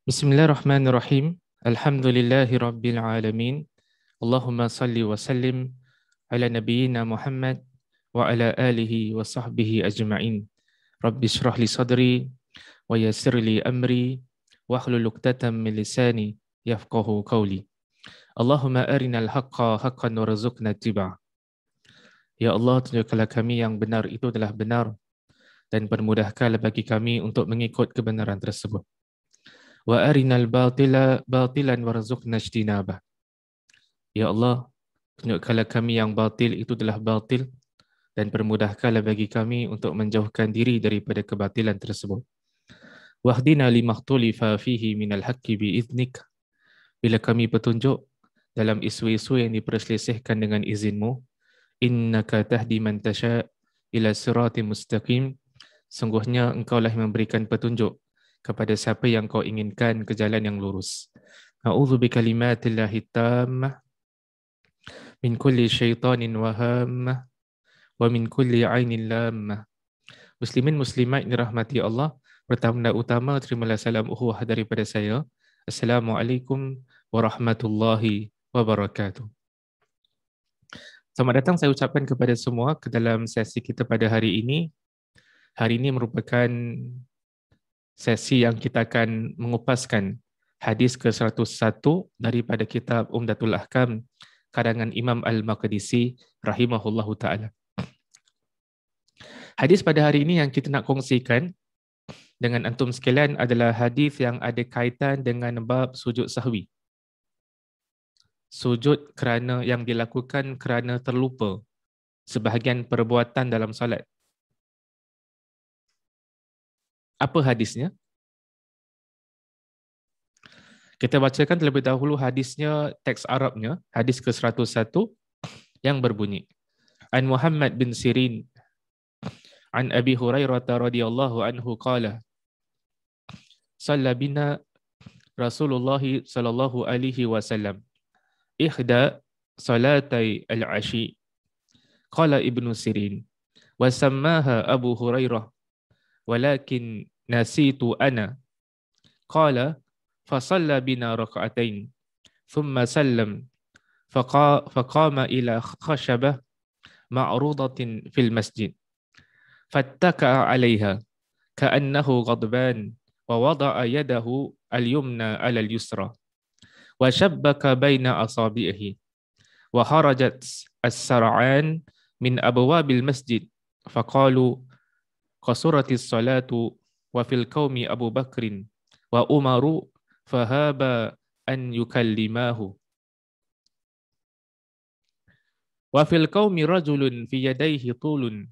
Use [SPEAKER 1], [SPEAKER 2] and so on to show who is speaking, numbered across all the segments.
[SPEAKER 1] Bismillahirrahmanirrahim. Alhamdulillahi rabbil alamin. Allahumma salli wa sallim ala nabiyyina Muhammad wa ala alihi wa sahbihi ajma'in. Rabbi shrah li sadri wa yassir li amri wa hlul 'uqdatam min lisani yafqahu qawli. Allahumma arinal haqqa haqqan warzuqna ittiba'ah. Ya Allah, tunjukkanlah kami yang benar itu adalah benar dan permudahkanlah bagi kami untuk mengikut kebenaran tersebut. Wa arinal batila batilan warzuqna ijtinabah. Ya Allah, tunjukkanlah kami yang batil itu adalah batil dan permudahkanlah bagi kami untuk menjauhkan diri daripada kebatilan tersebut. Wahdina limakhtulifa fihi minal haqqi biiznik. Bila kami petunjuk dalam isu-isu yang diperselisihkan dengan izinmu, innaka tahdi man tasha ila siratim mustaqim. Sungguhnya engkaulah yang memberikan petunjuk kepada siapa yang kau inginkan ke jalan yang lurus. A'udzu bikalimatillahi tammah min kulli syaitanin wahammah wa min kulli ainin lammah. Muslimin muslimat yang dirahmati Allah, pertama-tama terimalah salam ukhuwah daripada saya. Assalamualaikum warahmatullahi wabarakatuh. Selamat datang saya ucapkan kepada semua ke dalam sesi kita pada hari ini. Hari ini merupakan sesi yang kita akan mengupaskan hadis ke-101 daripada kitab Umdatul Ahkam karangan Imam Al-Maqdisi rahimahullahu ta'ala. Hadis pada hari ini yang kita nak kongsikan dengan antum sekalian adalah hadis yang ada kaitan dengan bab sujud sahwi. Sujud kerana yang dilakukan kerana terlupa sebahagian perbuatan dalam solat. Apa hadisnya? Kita bacakan terlebih dahulu hadisnya, teks Arabnya, hadis ke-101 yang berbunyi. An Muhammad bin Sirin an Abi Hurairah radhiyallahu anhu qala Shalla bina Rasulullah sallallahu alaihi wasallam ihda salatai al-ashi. Qala Ibnu Sirin wa sammaha Abu Hurairah walakin nasitu ana. Qala fasalla bina raka'atain thumma sallam faqama ila khashabah ma'rudatin fil masjid fattaka'a 'alayha ka'annahu ghadban wa wada'a yadahu al-yumna 'ala al-yusra wa shabbaka baina asabi'ihi wa harajat as-sar'an min abwabil masjid faqalu qasuratis salatu wa fil qaumi Abu Bakrin wa Umaru fahaba an yukallimahu wa fil qaumi rajulun fi yadayhi tulun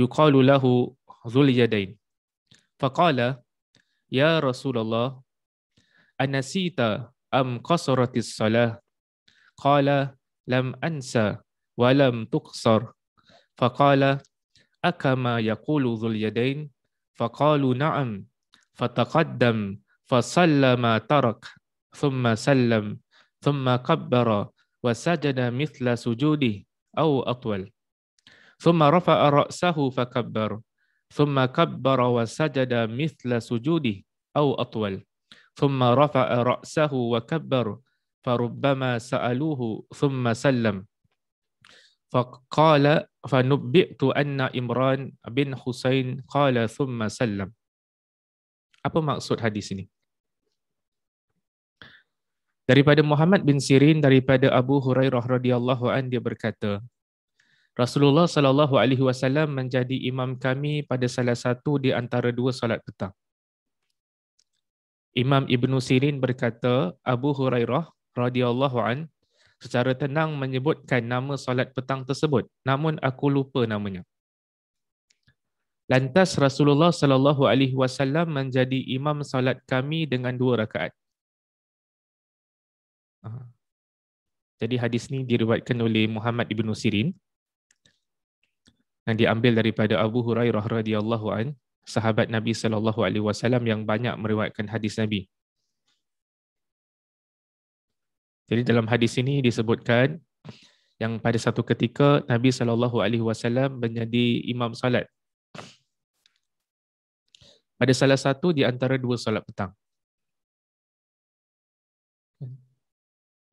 [SPEAKER 1] yuqalu lahu dhul yadain faqala ya Rasulullah anasita am qasaratis salah qala lam ansa wa lam tuqsar faqala akama yaqulu dhul yadain faqalu na'am fataqaddam fasallama tarak thumma sallam thumma kabbara wa sajada mithla sujudi aw atwal thumma rafa'a ra'sahu fakabbar thumma kabbara wa sajada mithla sujudi aw atwal thumma rafa'a ra'sahu wa kabbar farubbama sa'aluhu thumma sallam faqala fanubbi'tu anna Imran bin Husain qala thumma sallam. Apa maksud hadis ini? Daripada Muhammad bin Sirin daripada Abu Hurairah radhiyallahu an, dia berkata, Rasulullah sallallahu alaihi wasallam menjadi imam kami pada salah satu di antara dua salat petang. Imam Ibnu Sirin berkata, Abu Hurairah radhiyallahu an secara tenang menyebutkan nama salat petang tersebut, namun aku lupa namanya. Lantas Rasulullah sallallahu alaihi wasallam menjadi imam salat kami dengan 2 rakaat. Jadi hadis ni diriwayatkan oleh Muhammad Ibnu Sirin yang diambil daripada Abu Hurairah radhiyallahu an, sahabat Nabi sallallahu alaihi wasallam yang banyak meriwayatkan hadis Nabi. Jadi dalam hadis ini disebutkan yang pada satu ketika Nabi sallallahu alaihi wasallam menjadi imam salat pada salah satu di antara 2 salat petang.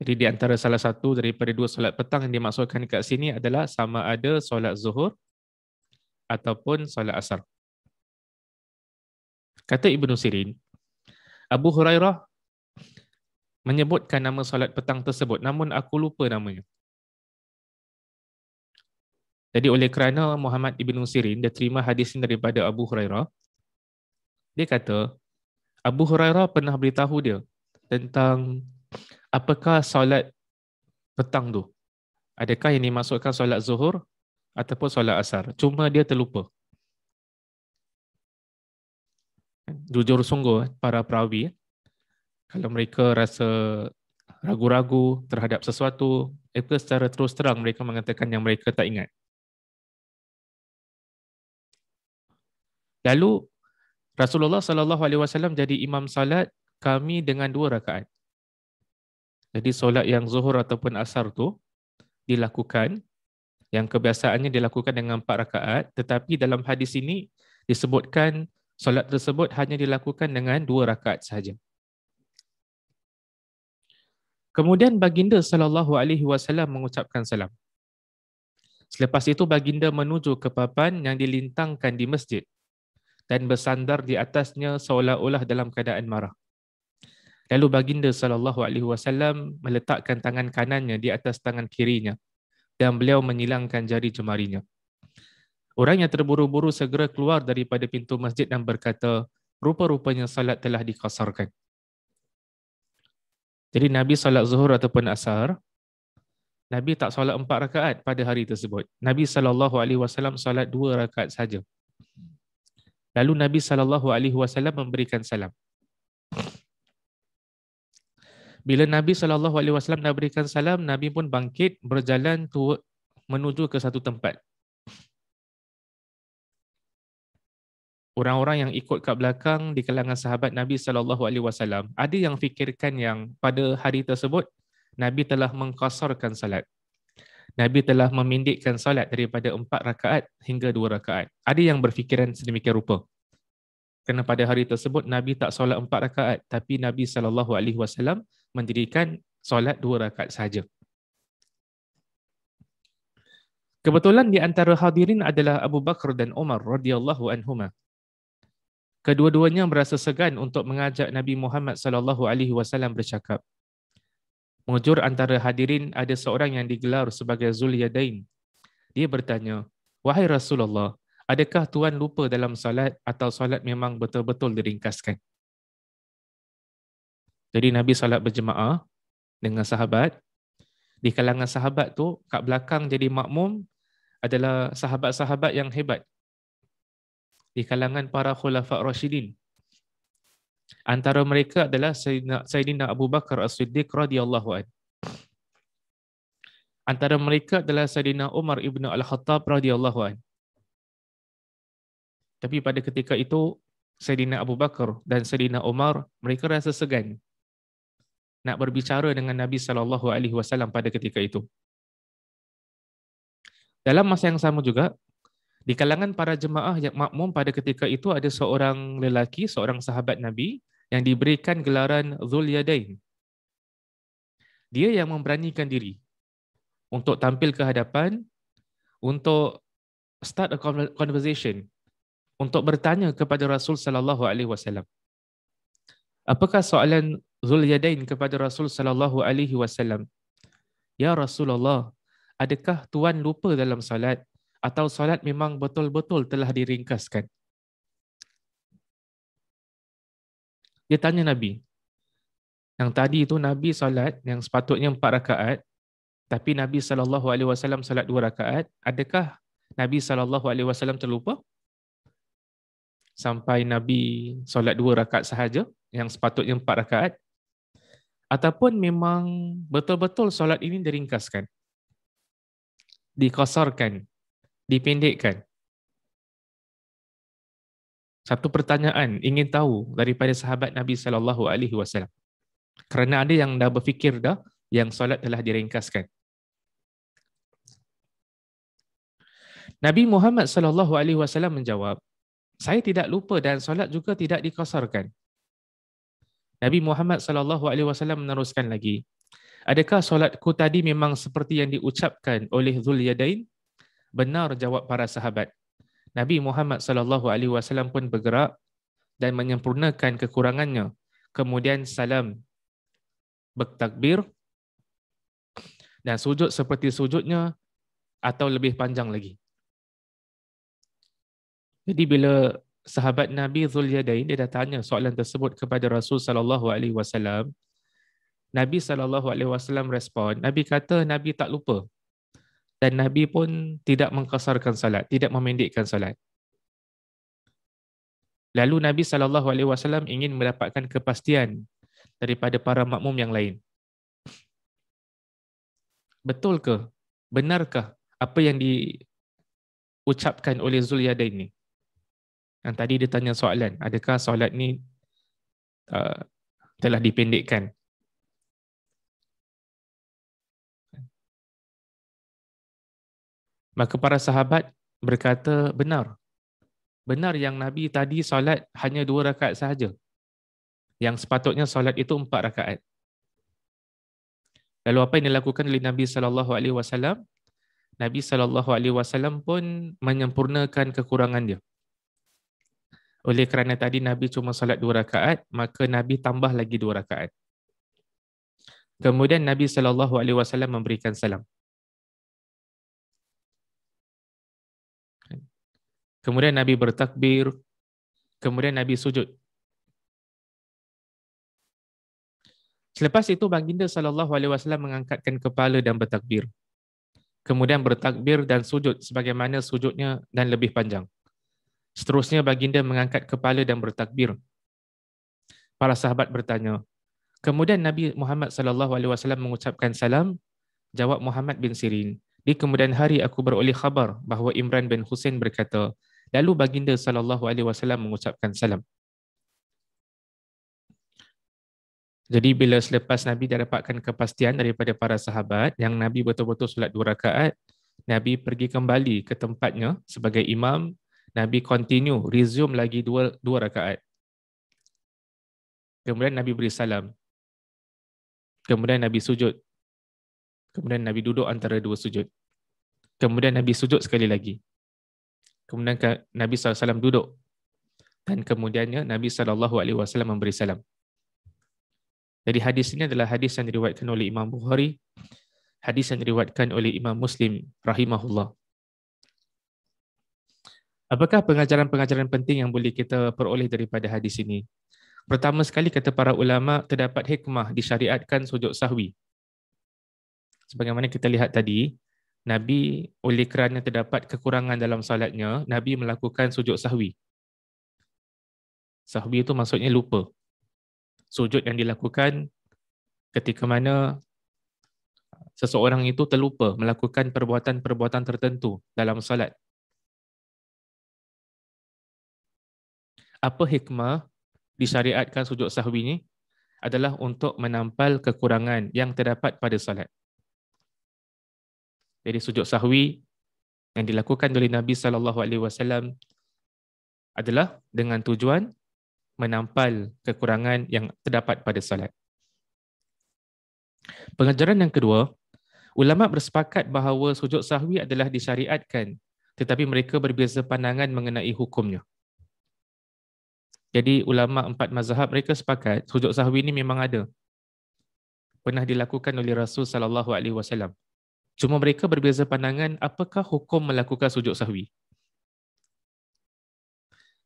[SPEAKER 1] Jadi di antara salah satu daripada dua solat petang yang dimaksudkan kat sini adalah sama ada solat zuhur ataupun solat asar. Kata Ibnu Sirin, Abu Hurairah menyebutkan nama solat petang tersebut, namun aku lupa namanya. Jadi oleh kerana Muhammad Ibnu Sirin dia terima hadis ini daripada Abu Hurairah, dia kata Abu Hurairah pernah beritahu dia tentang apakah solat petang tu. Adakah yang dimaksudkan solat zuhur ataupun solat asar. Cuma dia terlupa. Jujur sungguh para perawi, kalau mereka rasa ragu-ragu terhadap sesuatu, secara terus terang mereka mengatakan yang mereka tak ingat. Lalu Rasulullah SAW jadi imam salat kami dengan 2 rakaat. Jadi solat yang zuhur ataupun asar tu dilakukan, yang kebiasaannya dilakukan dengan 4 rakaat, tetapi dalam hadis ini disebutkan solat tersebut hanya dilakukan dengan 2 rakaat sahaja. Kemudian baginda SAW mengucapkan salam. Selepas itu baginda menuju ke papan yang dilintangkan di masjid dan bersandar di atasnya seolah-olah dalam keadaan marah. Lalu baginda SAW meletakkan tangan kanannya di atas tangan kirinya dan beliau menyilangkan jari jemarinya. Orang yang terburu-buru segera keluar daripada pintu masjid dan berkata, rupa-rupanya salat telah dikasarkan. Jadi Nabi salat zuhur ataupun asar, Nabi tak salat 4 rakaat pada hari tersebut. Nabi SAW salat 2 rakaat saja. Lalu Nabi SAW memberikan salam. Bila Nabi SAW dah berikan salam, Nabi pun bangkit berjalan menuju ke satu tempat. Orang-orang yang ikut kat belakang di kalangan sahabat Nabi SAW, ada yang fikirkan yang pada hari tersebut Nabi telah mengqasarkan salat. Nabi telah memendekkan salat daripada 4 rakaat hingga 2 rakaat. Ada yang berfikiran sedemikian rupa. Kerana pada hari tersebut Nabi tak solat 4 rakaat, tapi Nabi SAW mendirikan solat 2 rakaat sahaja. Kebetulan di antara hadirin adalah Abu Bakar dan Umar radhiyallahu anhuma. Kedua-duanya merasa segan untuk mengajak Nabi Muhammad SAW bercakap. Mujur antara hadirin ada seorang yang digelar sebagai Zul Yadain. Dia bertanya, "Wahai Rasulullah, adakah Tuan lupa dalam salat atau salat memang betul-betul diringkaskan?" Jadi Nabi salat berjemaah dengan sahabat. Di kalangan sahabat tu, kat belakang jadi makmum adalah sahabat-sahabat yang hebat. Di kalangan para khulafa' Rashidin. Antara mereka adalah Sayyidina Abu Bakar As-Siddiq radhiyallahu anhu. Antara mereka adalah Sayyidina Umar ibn Al-Khattab radhiyallahu anhu. Tapi pada ketika itu, Sayyidina Abu Bakar dan Sayyidina Umar, mereka rasa segan nak berbicara dengan Nabi SAW pada ketika itu. Dalam masa yang sama juga, di kalangan para jemaah yang makmum pada ketika itu ada seorang lelaki, seorang sahabat Nabi yang diberikan gelaran Zul Yadain. Dia yang memberanikan diri untuk tampil ke hadapan, untuk start a conversation, untuk bertanya kepada Rasul SAW. Apakah soalan Zul Yadain kepada Rasul SAW? Ya Rasulullah, adakah Tuan lupa dalam salat? Atau salat memang betul-betul telah diringkaskan? Dia tanya Nabi. Yang tadi itu Nabi salat yang sepatutnya 4 rakaat, tapi Nabi SAW salat 2 rakaat. Adakah Nabi SAW terlupa? Sampai Nabi salat 2 rakaat sahaja, yang sepatutnya 4 rakaat? Ataupun memang betul-betul salat ini diringkaskan? Dikasarkan? Dipendekkan? Satu pertanyaan ingin tahu daripada sahabat Nabi SAW. Kerana ada yang dah berfikir dah yang solat telah diringkaskan. Nabi Muhammad SAW menjawab, saya tidak lupa dan solat juga tidak dikasarkan. Nabi Muhammad SAW meneruskan lagi, Adakah solatku tadi memang seperti yang diucapkan oleh Dzul Yadain? Benar, jawab para sahabat. Nabi Muhammad SAW pun bergerak dan menyempurnakan kekurangannya. Kemudian salam, bertakbir dan sujud seperti sujudnya atau lebih panjang lagi. Jadi bila sahabat Nabi Dzul Yadain dia dah tanya soalan tersebut kepada Rasul SAW, Nabi SAW respon, Nabi kata Nabi tak lupa dan Nabi pun tidak mengkasarkan salat, tidak memendekkan salat. Lalu Nabi SAW ingin mendapatkan kepastian daripada para makmum yang lain. Betul ke? Benarkah apa yang diucapkan oleh Dzul Yadain ni? Yang tadi dia tanya soalan, adakah solat ni telah dipendekkan? Maka para sahabat berkata, benar. Benar yang Nabi tadi solat hanya 2 rakaat sahaja. Yang sepatutnya solat itu 4 rakaat. Lalu apa yang dilakukan oleh Nabi SAW? Nabi SAW pun menyempurnakan kekurangan dia. Oleh kerana tadi Nabi cuma solat 2 rakaat, maka Nabi tambah lagi 2 rakaat. Kemudian Nabi SAW memberikan salam. Kemudian Nabi bertakbir, kemudian Nabi sujud. Selepas itu baginda SAW mengangkatkan kepala dan bertakbir. Kemudian bertakbir dan sujud sebagaimana sujudnya dan lebih panjang. Seterusnya baginda mengangkat kepala dan bertakbir. Para sahabat bertanya. Kemudian Nabi Muhammad SAW mengucapkan salam. Jawab Muhammad bin Sirin. Di kemudian hari aku beroleh khabar bahawa Imran bin Husain berkata, lalu baginda SAW mengucapkan salam. Jadi bila selepas Nabi dah dapatkan kepastian daripada para sahabat yang Nabi betul-betul solat 2 rakaat, Nabi pergi kembali ke tempatnya sebagai imam, Nabi resume lagi 2 rakaat. Kemudian Nabi beri salam. Kemudian Nabi sujud. Kemudian Nabi duduk antara 2 sujud. Kemudian Nabi sujud sekali lagi. Kemudian Nabi SAW duduk. Dan kemudiannya Nabi SAW memberi salam. Jadi hadis ini adalah hadis yang diriwayatkan oleh Imam Bukhari, hadis yang diriwayatkan oleh Imam Muslim rahimahullah. Apakah pengajaran-pengajaran penting yang boleh kita peroleh daripada hadis ini? Pertama sekali kata para ulama, terdapat hikmah disyariatkan sujud sahwi. Sebagaimana kita lihat tadi, Nabi oleh kerana terdapat kekurangan dalam salatnya, Nabi melakukan sujud sahwi. Sahwi itu maksudnya lupa. Sujud yang dilakukan ketika mana seseorang itu terlupa melakukan perbuatan-perbuatan tertentu dalam salat. Apa hikmah disyariatkan sujud sahwi ini? Adalah untuk menampal kekurangan yang terdapat pada salat. Jadi sujud sahwi yang dilakukan oleh Nabi SAW adalah dengan tujuan menampal kekurangan yang terdapat pada salat. Pengajaran yang kedua, ulama bersepakat bahawa sujud sahwi adalah disyariatkan, tetapi mereka berbeza pandangan mengenai hukumnya. Jadi ulama 4 mazhab mereka sepakat sujud sahwi ini memang ada. Pernah dilakukan oleh Rasul SAW. Cuma mereka berbeza pandangan apakah hukum melakukan sujud sahwi.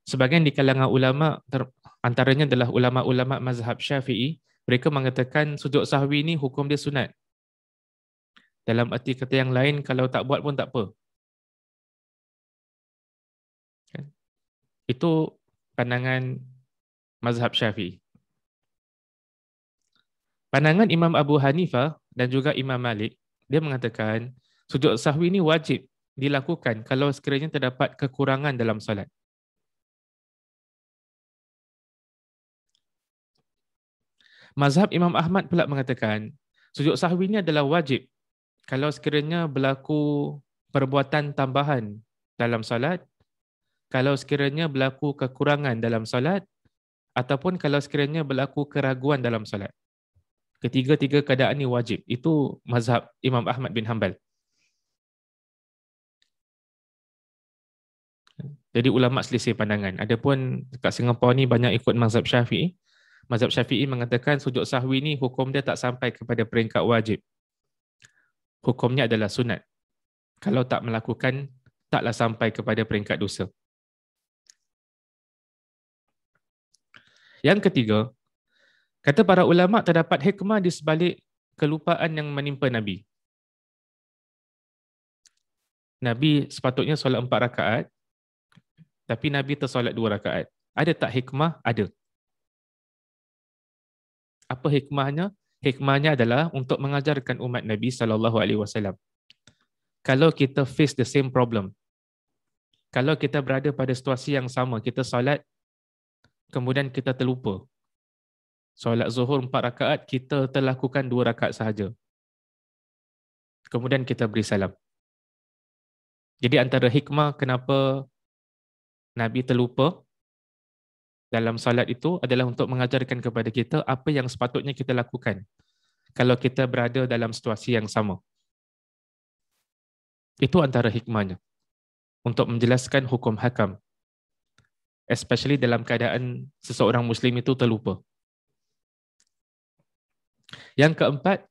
[SPEAKER 1] Sebahagian di kalangan ulama, antaranya adalah ulama-ulama mazhab Syafi'i, mereka mengatakan sujud sahwi ini hukum dia sunat. Dalam arti kata yang lain, kalau tak buat pun tak apa. Itu pandangan mazhab Syafi'i. Pandangan Imam Abu Hanifah dan juga Imam Malik, dia mengatakan sujud sahwi ini wajib dilakukan kalau sekiranya terdapat kekurangan dalam salat. Mazhab Imam Ahmad pula mengatakan sujud sahwi ini adalah wajib kalau sekiranya berlaku perbuatan tambahan dalam salat, kalau sekiranya berlaku kekurangan dalam salat, ataupun kalau sekiranya berlaku keraguan dalam salat. Ketiga-tiga keadaan ni wajib. Itu mazhab Imam Ahmad bin Hanbal. Jadi ulama selisih pandangan. Adapun kat Singapura ni banyak ikut mazhab Syafi'i. Mazhab Syafi'i mengatakan sujud sahwi ni hukum dia tak sampai kepada peringkat wajib. Hukumnya adalah sunat. Kalau tak melakukan, taklah sampai kepada peringkat dosa. Yang ketiga, kata para ulama terdapat hikmah di sebalik kelupaan yang menimpa Nabi. Nabi sepatutnya solat 4 rakaat, tapi Nabi tersolat 2 rakaat. Ada tak hikmah? Ada. Apa hikmahnya? Hikmahnya adalah untuk mengajarkan umat Nabi SAW. Kalau kita face the same problem, kalau kita berada pada situasi yang sama, kita solat, kemudian kita terlupa. Solat zuhur 4 rakaat, kita terlakukan 2 rakaat sahaja. Kemudian kita beri salam. Jadi antara hikmah kenapa Nabi terlupa dalam salat itu adalah untuk mengajarkan kepada kita apa yang sepatutnya kita lakukan kalau kita berada dalam situasi yang sama. Itu antara hikmahnya. Untuk menjelaskan hukum hakam. Especially dalam keadaan seseorang Muslim itu terlupa. Yang keempat,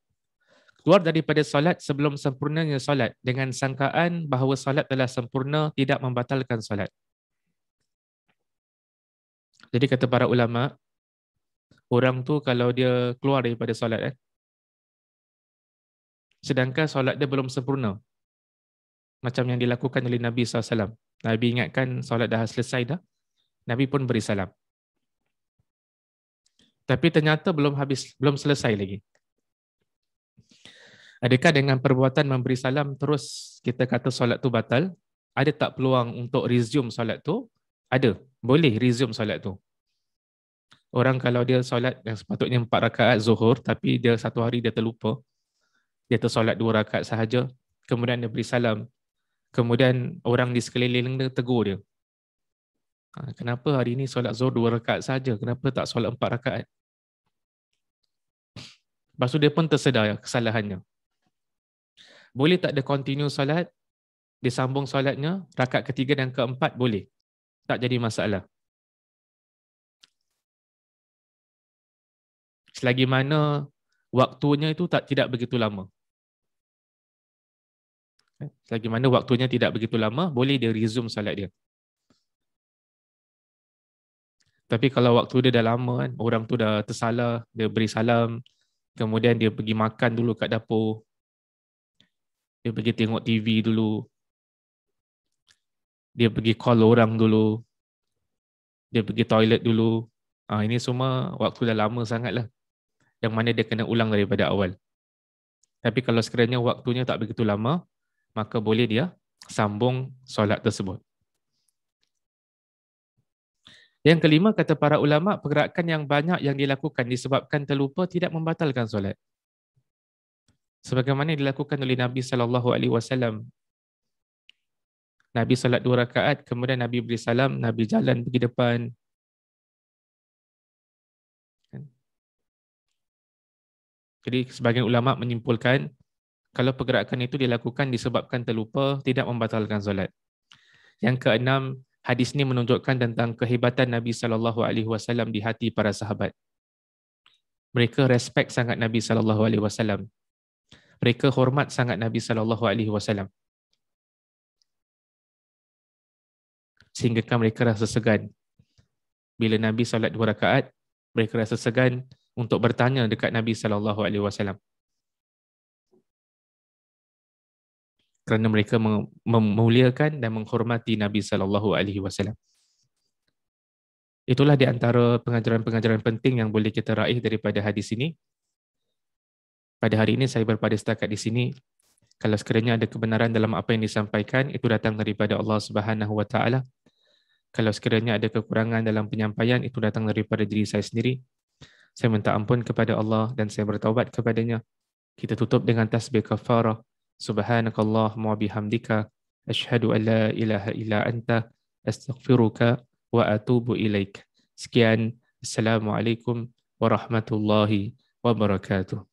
[SPEAKER 1] keluar daripada solat sebelum sempurnanya solat dengan sangkaan bahawa solat telah sempurna tidak membatalkan solat. Jadi kata para ulama, orang tu kalau dia keluar daripada solat, sedangkan solat dia belum sempurna, macam yang dilakukan oleh Nabi SAW. Nabi ingatkan solat dah selesai dah, Nabi pun beri salam. Tapi ternyata belum selesai lagi. Adakah dengan perbuatan memberi salam terus kita kata solat tu batal? Ada tak peluang untuk resume solat tu? Ada. Boleh resume solat tu. Orang kalau dia solat yang sepatutnya 4 rakaat zuhur, tapi dia satu hari dia terlupa, dia tersolat 2 rakaat sahaja, kemudian dia beri salam, kemudian orang di sekeliling dia tegur dia. Kenapa hari ini solat zuhur 2 rakaat sahaja? Kenapa tak solat 4 rakaat? Lepas tu dia pun tersedar kesalahannya. Boleh tak dia continue solat, disambung solatnya, rakaat ketiga dan keempat boleh. Tak jadi masalah. Selagi mana waktunya itu tidak begitu lama. Selagi mana waktunya tidak begitu lama, boleh dia resume solat dia. Tapi kalau waktu dia dah lama kan, orang tu dah tersalah, dia beri salam, kemudian dia pergi makan dulu kat dapur, dia pergi tengok TV dulu, dia pergi call orang dulu, dia pergi toilet dulu. Ini semua waktu dah lama sangat lah, yang mana dia kena ulang daripada awal. Tapi kalau sekiranya waktunya tak begitu lama, maka boleh dia sambung solat tersebut. Yang kelima, kata para ulama, pergerakan yang banyak yang dilakukan disebabkan terlupa tidak membatalkan solat. Sebagaimana dilakukan oleh Nabi SAW. Nabi solat 2 rakaat, kemudian Nabi beri salam, Nabi jalan pergi depan. Jadi sebagian ulama menyimpulkan, kalau pergerakan itu dilakukan disebabkan terlupa, tidak membatalkan solat. Yang keenam, hadis ini menunjukkan tentang kehebatan Nabi SAW di hati para sahabat. Mereka respect sangat Nabi SAW. Mereka hormat sangat Nabi SAW. Sehingga mereka rasa segan. Bila Nabi solat 2 rakaat, mereka rasa segan untuk bertanya dekat Nabi SAW. Kerana mereka memuliakan dan menghormati Nabi SAW. Itulah di antara pengajaran-pengajaran penting yang boleh kita raih daripada hadis ini. Pada hari ini saya berpada setakat di sini. Kalau sekiranya ada kebenaran dalam apa yang disampaikan, itu datang daripada Allah Subhanahu Wa Taala. Kalau sekiranya ada kekurangan dalam penyampaian, itu datang daripada diri saya sendiri. Saya minta ampun kepada Allah dan saya bertaubat kepadanya. Kita tutup dengan tasbih kafarah. Subhanakallahumma bihamdika asyhadu an la ilaha illa anta astaghfiruka wa atubu ilaik. Sekian. Assalamualaikum warahmatullahi wabarakatuh.